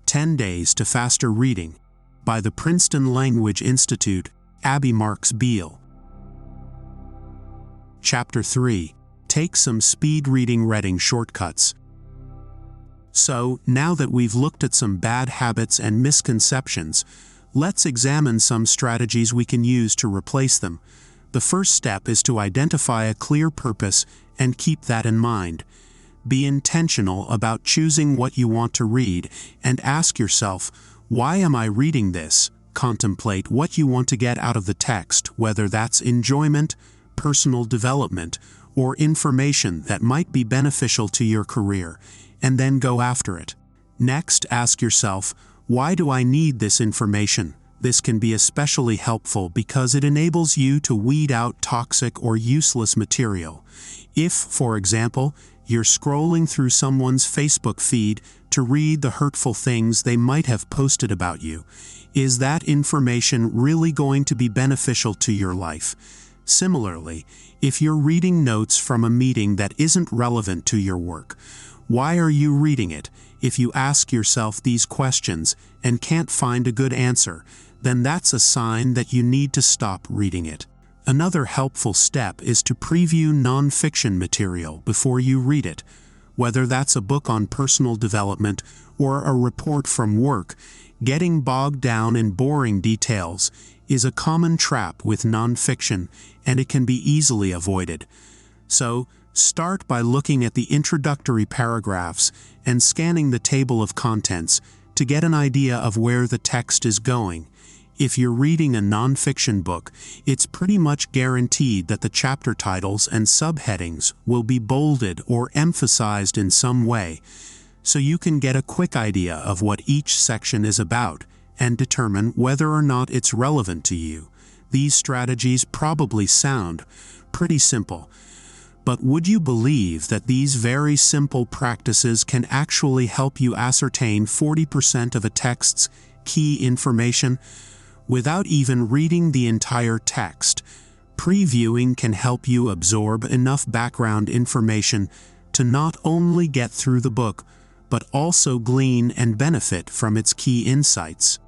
10 Days to Faster Reading by the Princeton Language Institute, Abby Marks Beale. Chapter 3. Take some speed reading shortcuts. So, now that we've looked at some bad habits and misconceptions, let's examine some strategies we can use to replace them. The first step is to identify a clear purpose and keep that in mind. Be intentional about choosing what you want to read and ask yourself, why am I reading this? Contemplate what you want to get out of the text, whether that's enjoyment, personal development, or information that might be beneficial to your career, and then go after it. Next, ask yourself, why do I need this information? This can be especially helpful because it enables you to weed out toxic or useless material. If, for example, you're scrolling through someone's Facebook feed to read the hurtful things they might have posted about you, is that information really going to be beneficial to your life? Similarly, if you're reading notes from a meeting that isn't relevant to your work, why are you reading it? If you ask yourself these questions and can't find a good answer, then that's a sign that you need to stop reading it. Another helpful step is to preview non-fiction material before you read it. Whether that's a book on personal development or a report from work, getting bogged down in boring details is a common trap with non-fiction, and it can be easily avoided. So, start by looking at the introductory paragraphs and scanning the table of contents to get an idea of where the text is going. If you're reading a non-fiction book, it's pretty much guaranteed that the chapter titles and subheadings will be bolded or emphasized in some way, so you can get a quick idea of what each section is about and determine whether or not it's relevant to you. These strategies probably sound pretty simple, but would you believe that these very simple practices can actually help you ascertain 40% of a text's key information? Without even reading the entire text, previewing can help you absorb enough background information to not only get through the book, but also glean and benefit from its key insights.